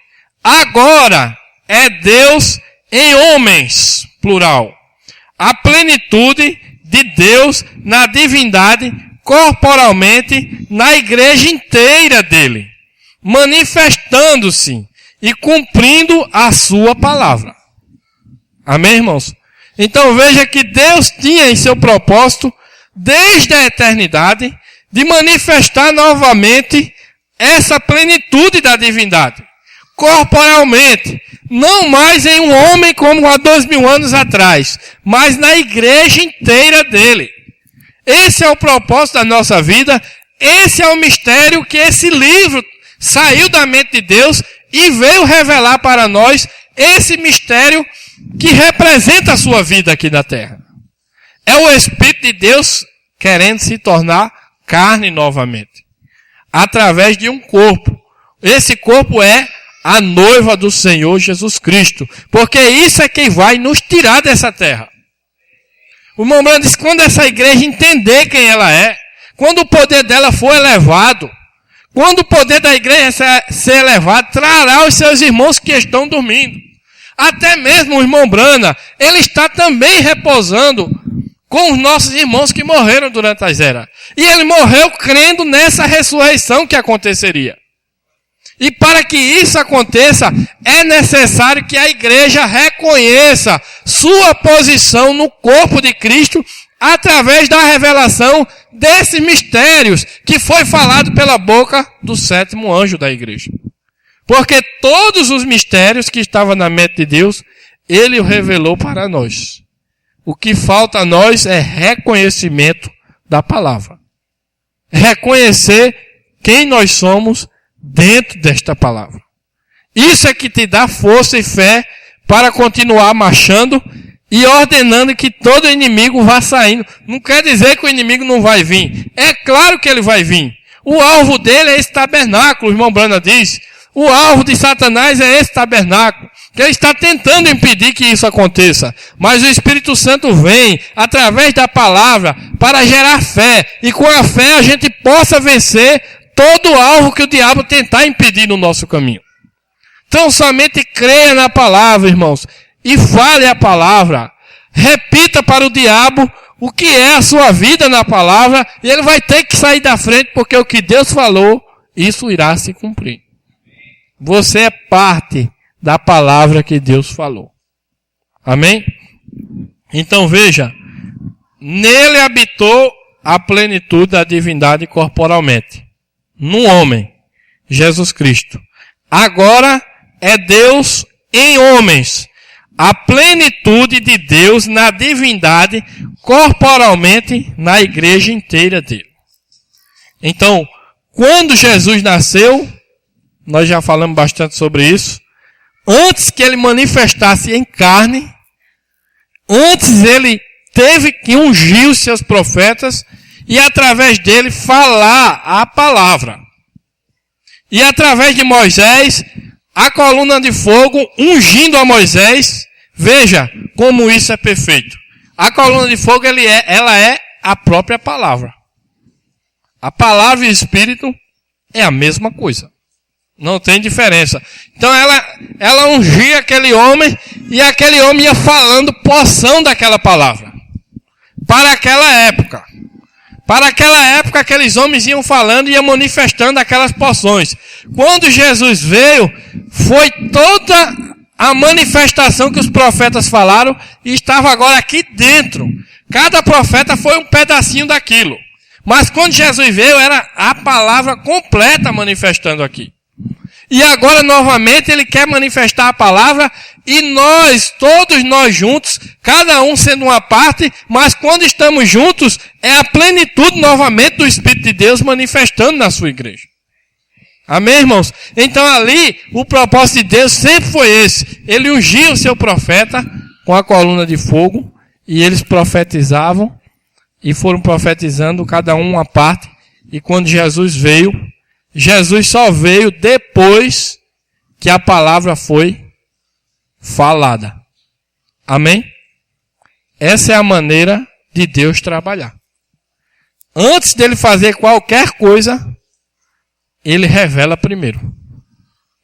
Agora é Deus em homens, plural. A plenitude de Deus na divindade corporalmente na igreja inteira dele, manifestando-se e cumprindo a sua palavra. Amém, irmãos? Então veja que Deus tinha em seu propósito, desde a eternidade, de manifestar novamente essa plenitude da divindade, corporalmente, não mais em um homem como há 2000 anos atrás, mas na igreja inteira dele. Esse é o propósito da nossa vida, esse é o mistério que esse livro saiu da mente de Deus e veio revelar para nós esse mistério que representa a sua vida aqui na terra. É o Espírito de Deus querendo se tornar carne novamente, através de um corpo. Esse corpo é a noiva do Senhor Jesus Cristo, porque isso é quem vai nos tirar dessa terra. O irmão Branham diz que quando essa igreja entender quem ela é, quando o poder dela for elevado, quando o poder da igreja ser elevado, trará os seus irmãos que estão dormindo. Até mesmo o irmão Branham, ele está também repousando com os nossos irmãos que morreram durante as eras. E ele morreu crendo nessa ressurreição que aconteceria. E para que isso aconteça, é necessário que a igreja reconheça sua posição no corpo de Cristo através da revelação desses mistérios que foi falado pela boca do 7º anjo da igreja. Porque todos os mistérios que estavam na mente de Deus, Ele o revelou para nós. O que falta a nós é reconhecimento da palavra. Reconhecer quem nós somos dentro desta palavra. Isso é que te dá força e fé para continuar marchando e ordenando que todo inimigo vá saindo. Não quer dizer que o inimigo não vai vir. É claro que ele vai vir. O alvo dele é esse tabernáculo, o irmão Brana diz. O alvo de Satanás é esse tabernáculo. Que ele está tentando impedir que isso aconteça. Mas o Espírito Santo vem, através da palavra, para gerar fé. E com a fé a gente possa vencer todo o alvo que o diabo tentar impedir no nosso caminho. Então somente creia na palavra, irmãos. E fale a palavra. Repita para o diabo o que é a sua vida na palavra. E ele vai ter que sair da frente, porque o que Deus falou, isso irá se cumprir. Você é parte da palavra que Deus falou. Amém? Então veja, nele habitou a plenitude da divindade corporalmente. Num homem, Jesus Cristo. Agora é Deus em homens. A plenitude de Deus na divindade corporalmente na igreja inteira dele. Então, quando Jesus nasceu, nós já falamos bastante sobre isso, antes que ele manifestasse em carne, antes ele teve que ungir os seus profetas e através dele falar a palavra. E através de Moisés, a coluna de fogo ungindo a Moisés, veja como isso é perfeito. A coluna de fogo ela é a própria palavra. A palavra e o Espírito é a mesma coisa. Não tem diferença. Então ela ungia aquele homem e aquele homem ia falando porção daquela palavra. Para aquela época. Para aquela época aqueles homens iam falando e iam manifestando aquelas porções. Quando Jesus veio, foi toda a manifestação que os profetas falaram e estava agora aqui dentro. Cada profeta foi um pedacinho daquilo. Mas quando Jesus veio, era a palavra completa manifestando aqui. E agora, novamente, ele quer manifestar a palavra e nós, todos nós juntos, cada um sendo uma parte, mas quando estamos juntos, é a plenitude novamente do Espírito de Deus manifestando na sua igreja. Amém, irmãos? Então ali, o propósito de Deus sempre foi esse. Ele ungia o seu profeta com a coluna de fogo e eles profetizavam e foram profetizando cada um uma parte. E quando Jesus veio, Jesus só veio depois que a palavra foi falada. Amém? Essa é a maneira de Deus trabalhar. Antes dele fazer qualquer coisa, ele revela primeiro.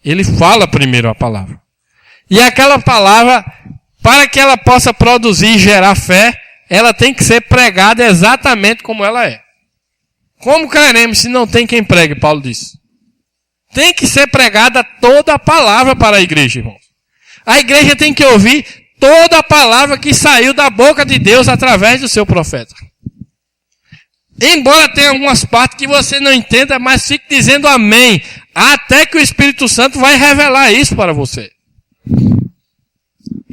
Ele fala primeiro a palavra. E aquela palavra, para que ela possa produzir e gerar fé, ela tem que ser pregada exatamente como ela é. Como creremos se não tem quem pregue, Paulo disse. Tem que ser pregada toda a palavra para a igreja, irmãos. A igreja tem que ouvir toda a palavra que saiu da boca de Deus através do seu profeta. Embora tenha algumas partes que você não entenda, mas fique dizendo amém, até que o Espírito Santo vai revelar isso para você.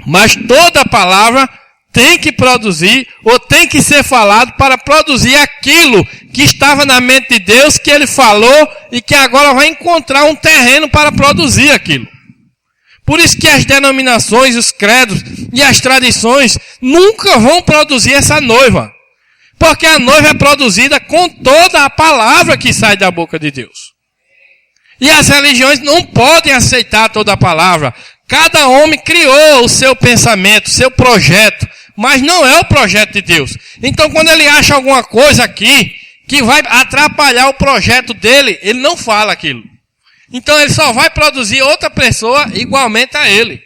Mas toda a palavra tem que produzir, ou tem que ser falado para produzir aquilo que estava na mente de Deus, que ele falou e que agora vai encontrar um terreno para produzir aquilo. Por isso que as denominações, os credos e as tradições nunca vão produzir essa noiva. Porque a noiva é produzida com toda a palavra que sai da boca de Deus. E as religiões não podem aceitar toda a palavra. Cada homem criou o seu pensamento, o seu projeto, mas não é o projeto de Deus. Então quando ele acha alguma coisa aqui que vai atrapalhar o projeto dele, ele não fala aquilo. Então ele só vai produzir outra pessoa igualmente a ele.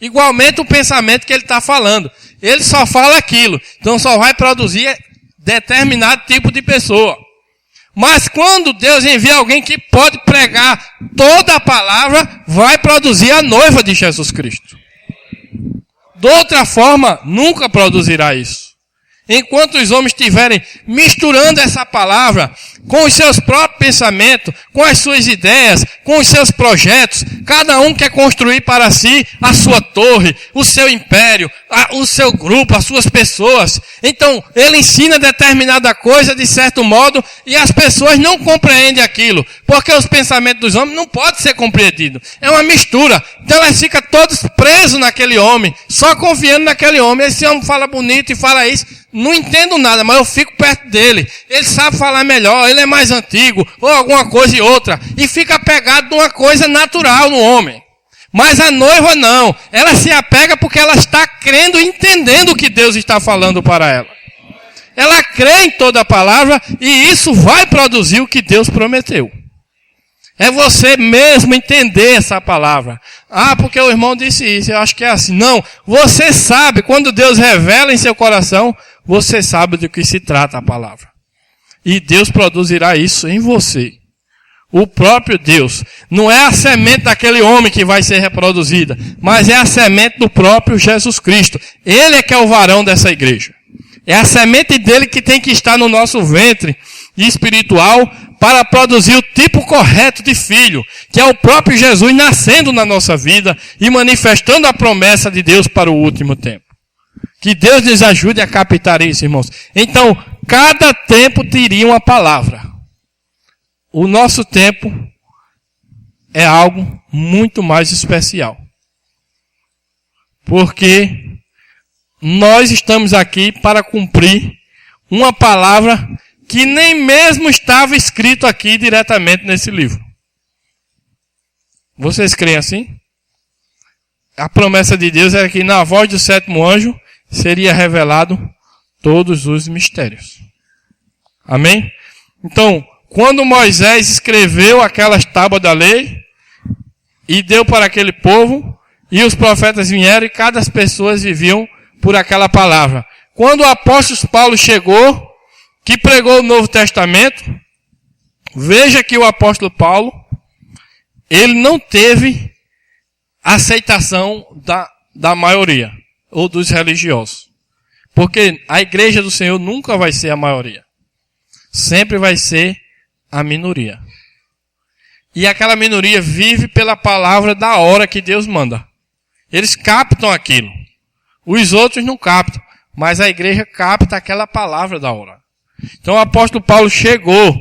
Igualmente o pensamento que ele está falando. Ele só fala aquilo. Então só vai produzir determinado tipo de pessoa. Mas quando Deus envia alguém que pode pregar toda a palavra, vai produzir a noiva de Jesus Cristo. De outra forma, nunca produzirá isso. Enquanto os homens estiverem misturando essa palavra, com os seus próprios pensamentos, com as suas ideias, com os seus projetos. Cada um quer construir para si a sua torre, o seu império, o seu grupo, as suas pessoas. Então, ele ensina determinada coisa de certo modo e as pessoas não compreendem aquilo, porque os pensamentos dos homens não podem ser compreendidos. É uma mistura. Então, eles ficam todos presos naquele homem, só confiando naquele homem. Esse homem fala bonito e fala isso. Não entendo nada, mas eu fico perto dele. Ele sabe falar melhor, ele é mais antigo, ou alguma coisa e outra. E fica apegado de uma coisa natural no homem. Mas a noiva não. Ela se apega porque ela está crendo e entendendo o que Deus está falando para ela. Ela crê em toda a palavra e isso vai produzir o que Deus prometeu. É você mesmo entender essa palavra. Ah, porque o irmão disse isso, eu acho que é assim. Não, você sabe, quando Deus revela em seu coração, você sabe do que se trata a palavra. E Deus produzirá isso em você. O próprio Deus. Não é a semente daquele homem que vai ser reproduzida, mas é a semente do próprio Jesus Cristo. Ele é que é o varão dessa igreja. É a semente dele que tem que estar no nosso ventre espiritual para produzir o tipo correto de filho, que é o próprio Jesus nascendo na nossa vida e manifestando a promessa de Deus para o último tempo. Que Deus nos ajude a captar isso, irmãos. Então, cada tempo teria uma palavra. O nosso tempo é algo muito mais especial. Porque nós estamos aqui para cumprir uma palavra que nem mesmo estava escrito aqui diretamente nesse livro. Vocês creem assim? A promessa de Deus era que na voz do sétimo anjo seria revelado todos os mistérios. Amém? Então, quando Moisés escreveu aquelas tábuas da lei e deu para aquele povo, e os profetas vieram e cada pessoa viviam por aquela palavra. Quando o apóstolo Paulo chegou, que pregou o Novo Testamento, veja que o apóstolo Paulo, ele não teve aceitação da maioria, ou dos religiosos. Porque a igreja do Senhor nunca vai ser a maioria. Sempre vai ser a minoria. E aquela minoria vive pela palavra da hora que Deus manda. Eles captam aquilo. Os outros não captam, mas a igreja capta aquela palavra da hora. Então o apóstolo Paulo chegou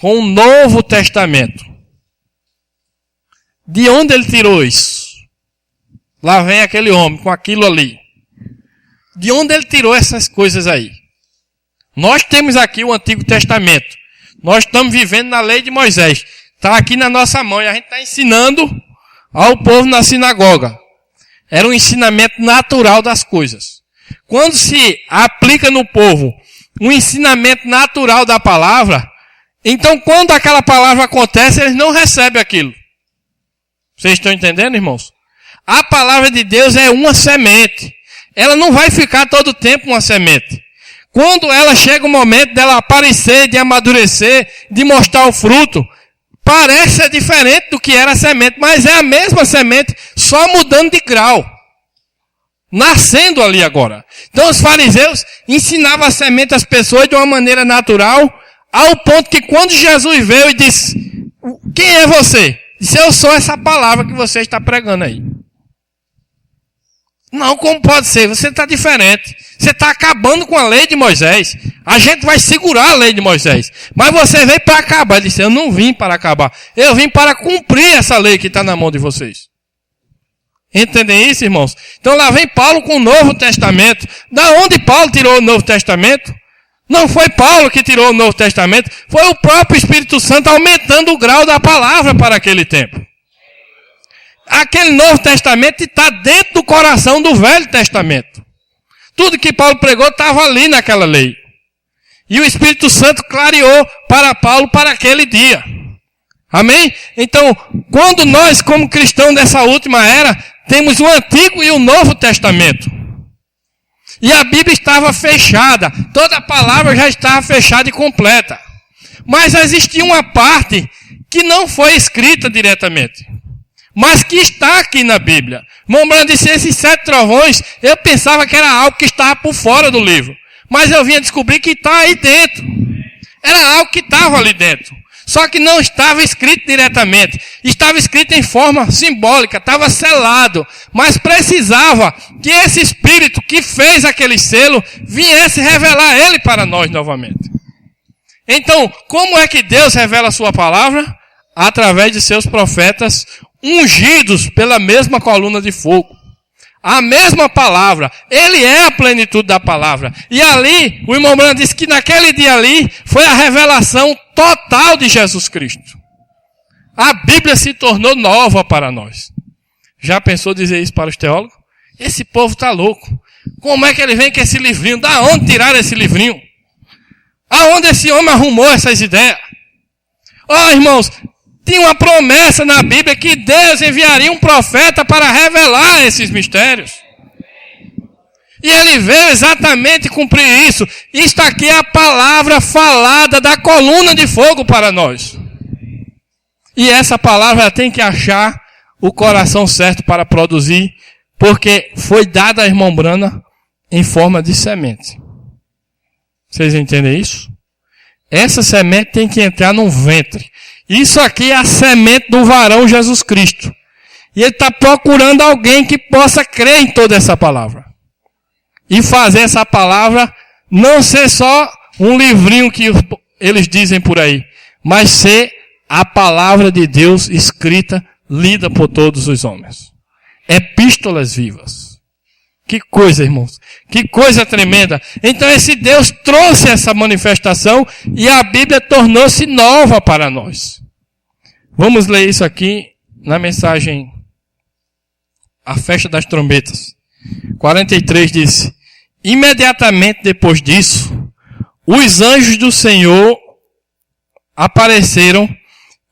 com um Novo Testamento. De onde ele tirou isso? Lá vem aquele homem com aquilo ali. De onde ele tirou essas coisas aí? Nós temos aqui o Antigo Testamento. Nós estamos vivendo na lei de Moisés. Está aqui na nossa mão e a gente está ensinando ao povo na sinagoga. Era um ensinamento natural das coisas. Quando se aplica no povo um ensinamento natural da palavra, então quando aquela palavra acontece, eles não recebem aquilo. Vocês estão entendendo, irmãos? A palavra de Deus é uma semente. Ela não vai ficar todo o tempo uma semente. Quando ela chega o momento dela aparecer, de amadurecer, de mostrar o fruto, parece ser diferente do que era a semente, mas é a mesma semente, só mudando de grau. Nascendo ali agora. Então os fariseus ensinavam a semente às pessoas de uma maneira natural, ao ponto que quando Jesus veio e disse, quem é você? Disse, eu sou essa palavra que você está pregando aí. Não, como pode ser? Você está diferente. Você está acabando com a lei de Moisés. A gente vai segurar a lei de Moisés. Mas você veio para acabar. Ele disse, eu não vim para acabar. Eu vim para cumprir essa lei que está na mão de vocês. Entendem isso, irmãos? Então lá vem Paulo com o Novo Testamento. Da onde Paulo tirou o Novo Testamento? Não foi Paulo que tirou o Novo Testamento. Foi o próprio Espírito Santo aumentando o grau da palavra para aquele tempo. Aquele Novo Testamento está dentro do coração do Velho Testamento. Tudo que Paulo pregou estava ali naquela lei. E o Espírito Santo clareou para Paulo para aquele dia. Amém? Então, quando nós, como cristãos dessa última era, temos o Antigo e o Novo Testamento. E a Bíblia estava fechada. Toda a palavra já estava fechada e completa. Mas existia uma parte que não foi escrita diretamente. Mas que está aqui na Bíblia. Mombrando disse, esses 7 trovões, eu pensava que era algo que estava por fora do livro. Mas eu vinha descobrir que está aí dentro. Era algo que estava ali dentro. Só que não estava escrito diretamente. Estava escrito em forma simbólica, estava selado. Mas precisava que esse Espírito que fez aquele selo viesse revelar ele para nós novamente. Então, como é que Deus revela a sua palavra? Através de seus profetas ungidos pela mesma coluna de fogo. A mesma palavra. Ele é a plenitude da palavra. E ali, o irmão Branham disse que naquele dia ali foi a revelação total de Jesus Cristo. A Bíblia se tornou nova para nós. Já pensou dizer isso para os teólogos? Esse povo está louco. Como é que ele vem com esse livrinho? Da onde tiraram esse livrinho? Aonde esse homem arrumou essas ideias? Irmãos, tinha uma promessa na Bíblia que Deus enviaria um profeta para revelar esses mistérios. E ele veio exatamente cumprir isso. Isto aqui é a palavra falada da coluna de fogo para nós. E essa palavra tem que achar o coração certo para produzir, porque foi dada a irmão Branham em forma de semente. Vocês entendem isso? Essa semente tem que entrar num ventre. Isso aqui é a semente do varão Jesus Cristo. E ele está procurando alguém que possa crer em toda essa palavra. E fazer essa palavra não ser só um livrinho que eles dizem por aí, mas ser a palavra de Deus escrita, lida por todos os homens. Epístolas vivas. Que coisa, irmãos. Que coisa tremenda. Então esse Deus trouxe essa manifestação e a Bíblia tornou-se nova para nós. Vamos ler isso aqui na mensagem A Festa das Trombetas. 43 diz: imediatamente depois disso, os anjos do Senhor apareceram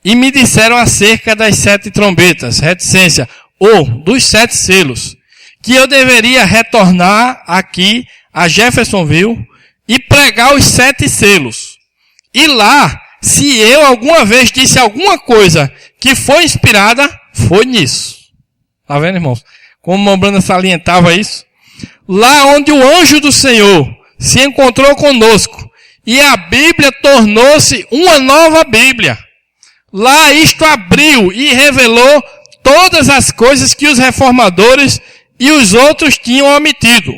e me disseram acerca das 7 trombetas, reticência, ou dos 7 selos, que eu deveria retornar aqui a Jeffersonville e pregar os 7 selos. E lá, se eu alguma vez disse alguma coisa que foi inspirada, foi nisso. Tá vendo, irmãos? Como o irmão Branham salientava isso. Lá onde o anjo do Senhor se encontrou conosco e a Bíblia tornou-se uma nova Bíblia. Lá isto abriu e revelou todas as coisas que os reformadores e os outros tinham omitido.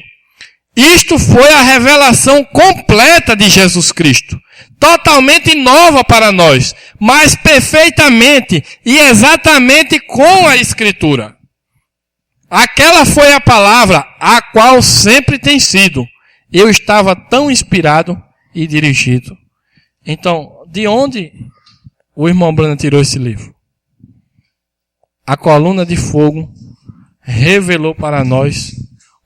Isto foi a revelação completa de Jesus Cristo. Totalmente nova para nós, mas perfeitamente e exatamente com a Escritura. Aquela foi a palavra a qual sempre tem sido. Eu estava tão inspirado e dirigido. Então, de onde o irmão Branham tirou esse livro? A coluna de fogo revelou para nós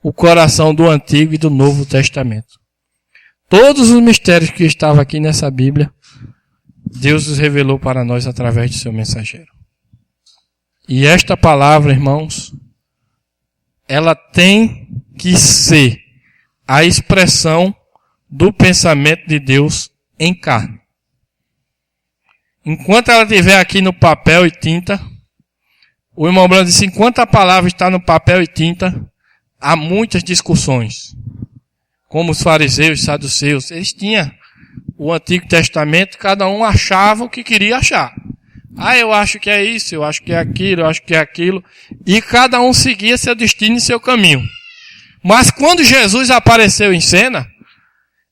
o coração do Antigo e do Novo Testamento. Todos os mistérios que estavam aqui nessa Bíblia, Deus os revelou para nós através de seu mensageiro. E esta palavra, irmãos, ela tem que ser a expressão do pensamento de Deus em carne. Enquanto ela estiver aqui no papel e tinta, o irmão Branham disse, enquanto a palavra está no papel e tinta, há muitas discussões. Como os fariseus e saduceus, eles tinham o Antigo Testamento, cada um achava o que queria achar. Eu acho que é isso, eu acho que é aquilo, eu acho que é aquilo. E cada um seguia seu destino e seu caminho. Mas quando Jesus apareceu em cena,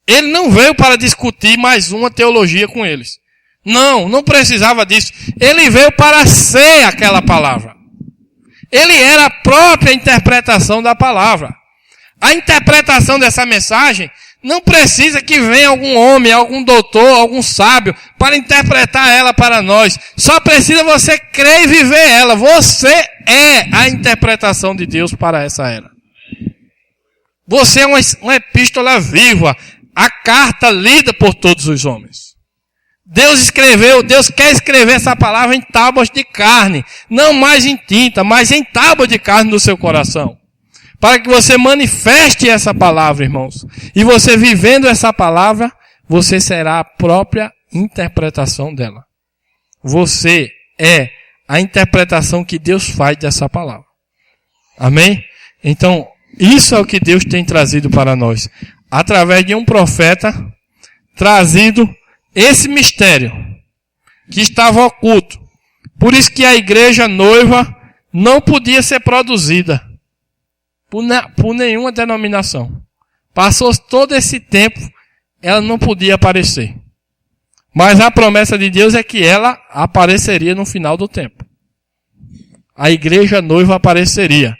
ele não veio para discutir mais uma teologia com eles. Não precisava disso. Ele veio para ser aquela palavra. Ele era a própria interpretação da palavra. A interpretação dessa mensagem não precisa que venha algum homem, algum doutor, algum sábio para interpretar ela para nós. Só precisa você crer e viver ela. Você é a interpretação de Deus para essa era. Você é uma epístola viva, a carta lida por todos os homens. Deus quer escrever essa palavra em tábuas de carne, não mais em tinta, mas em tábua de carne no seu coração. Para que você manifeste essa palavra, irmãos. E você vivendo essa palavra, você será a própria interpretação dela. Você é a interpretação que Deus faz dessa palavra. Amém? Então, isso é o que Deus tem trazido para nós. Através de um profeta, trazido esse mistério que estava oculto. Por isso que a igreja noiva não podia ser produzida por nenhuma denominação. Passou todo esse tempo, ela não podia aparecer. Mas a promessa de Deus é que ela apareceria no final do tempo. A igreja noiva apareceria.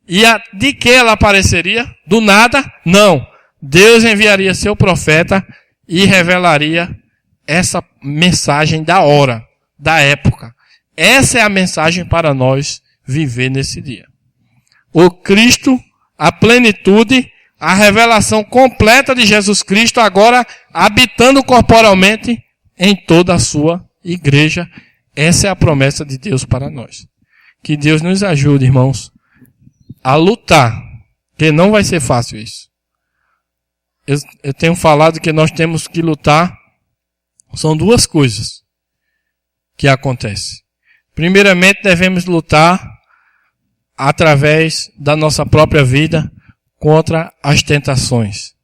E de que ela apareceria? Do nada? Não. Deus enviaria seu profeta e revelaria essa mensagem da hora, da época. Essa é a mensagem para nós viver nesse dia. O Cristo, a plenitude, a revelação completa de Jesus Cristo agora habitando corporalmente em toda a sua igreja. Essa é a promessa de Deus para nós. Que Deus nos ajude, irmãos, a lutar, porque não vai ser fácil isso. Eu tenho falado que nós temos que lutar. São duas coisas que acontecem. Primeiramente, devemos lutar através da nossa própria vida contra as tentações,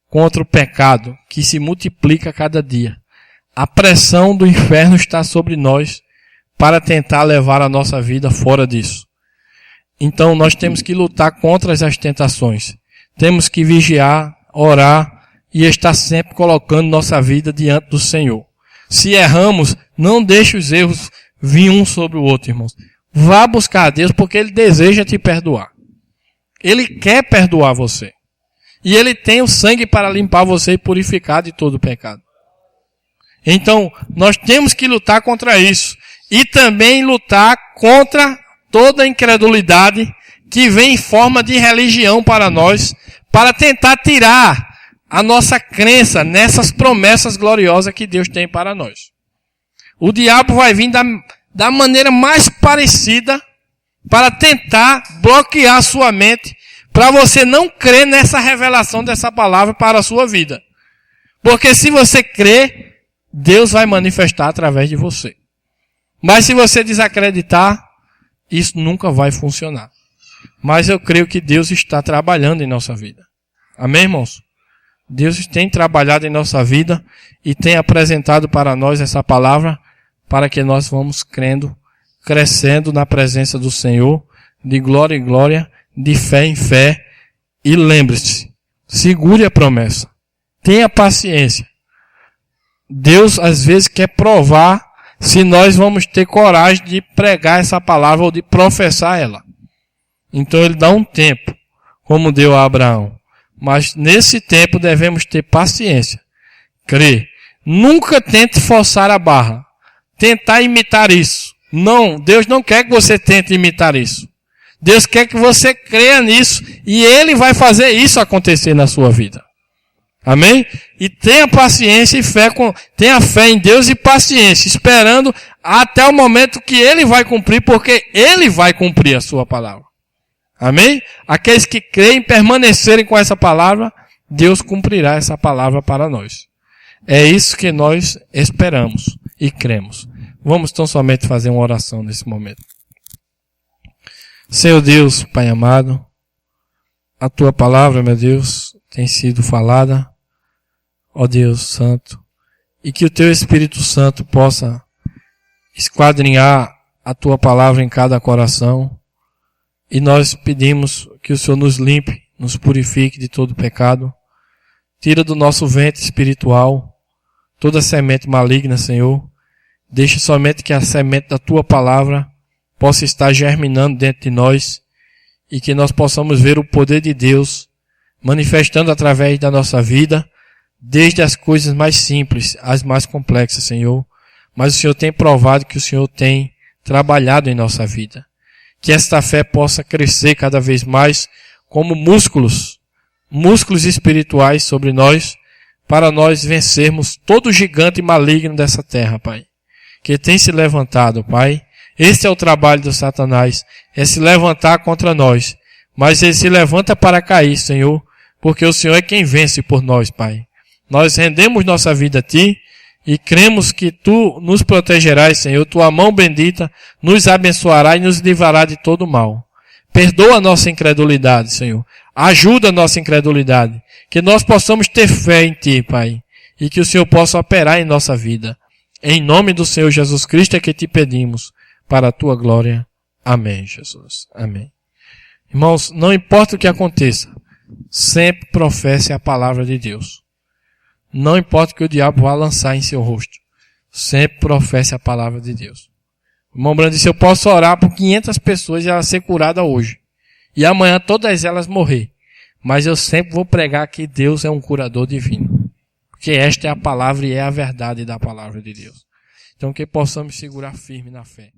contra o pecado que se multiplica a cada dia. A pressão do inferno está sobre nós para tentar levar a nossa vida fora disso. Então nós temos que lutar contra as tentações. Temos que vigiar, orar e estar sempre colocando nossa vida diante do Senhor. Se erramos, não deixe os erros vir um sobre o outro, irmãos. Vá buscar a Deus porque Ele deseja te perdoar. Ele quer perdoar você. E Ele tem o sangue para limpar você e purificar de todo o pecado. Então, nós temos que lutar contra isso. E também lutar contra toda a incredulidade que vem em forma de religião para nós, para tentar tirar a nossa crença nessas promessas gloriosas que Deus tem para nós. O diabo vai vir da maneira mais parecida para tentar bloquear a sua mente, para você não crer nessa revelação dessa palavra para a sua vida. Porque se você crer, Deus vai manifestar através de você. Mas se você desacreditar, isso nunca vai funcionar. Mas eu creio que Deus está trabalhando em nossa vida. Amém, irmãos? Deus tem trabalhado em nossa vida e tem apresentado para nós essa palavra para que nós vamos crendo, crescendo na presença do Senhor, de glória em glória, de fé em fé. E lembre-se, segure a promessa. Tenha paciência. Deus às vezes quer provar se nós vamos ter coragem de pregar essa palavra ou de professar ela. Então Ele dá um tempo, como deu a Abraão. Mas nesse tempo devemos ter paciência. Crer. Nunca tente forçar a barra. Tentar imitar isso. Não, Deus não quer que você tente imitar isso. Deus quer que você creia nisso e Ele vai fazer isso acontecer na sua vida. Amém? E tenha paciência e fé, tenha fé em Deus e paciência, esperando até o momento que Ele vai cumprir, porque Ele vai cumprir a sua palavra. Amém? Aqueles que creem, permanecerem com essa palavra, Deus cumprirá essa palavra para nós. É isso que nós esperamos e cremos. Vamos tão somente fazer uma oração nesse momento. Senhor Deus, Pai amado, a Tua palavra, meu Deus, tem sido falada, ó Deus Santo, e que o Teu Espírito Santo possa esquadrinhar a Tua palavra em cada coração, e nós pedimos que o Senhor nos limpe, nos purifique de todo pecado, tira do nosso ventre espiritual toda semente maligna, Senhor, deixa somente que a semente da Tua palavra possa estar germinando dentro de nós, e que nós possamos ver o poder de Deus manifestando através da nossa vida, desde as coisas mais simples às mais complexas, Senhor. Mas o Senhor tem provado que o Senhor tem trabalhado em nossa vida. Que esta fé possa crescer cada vez mais como músculos espirituais sobre nós, para nós vencermos todo gigante maligno dessa terra, Pai, que tem se levantado, Pai. Este é o trabalho do Satanás, é se levantar contra nós. Mas ele se levanta para cair, Senhor, porque o Senhor é quem vence por nós, Pai. Nós rendemos nossa vida a Ti e cremos que Tu nos protegerás, Senhor. Tua mão bendita nos abençoará e nos livrará de todo mal. Perdoa a nossa incredulidade, Senhor. Ajuda a nossa incredulidade. Que nós possamos ter fé em Ti, Pai. e que o Senhor possa operar em nossa vida. Em nome do Senhor Jesus Cristo é que te pedimos, para a tua glória. Amém, Jesus. Amém. Irmãos, não importa o que aconteça, sempre professe a palavra de Deus. Não importa o que o diabo vá lançar em seu rosto, sempre professe a palavra de Deus. O irmão Brando disse, eu posso orar por 500 pessoas e ela ser curada hoje. E amanhã todas elas morrer. Mas eu sempre vou pregar que Deus é um curador divino. Porque esta é a palavra e é a verdade da palavra de Deus. Então que possamos segurar firme na fé.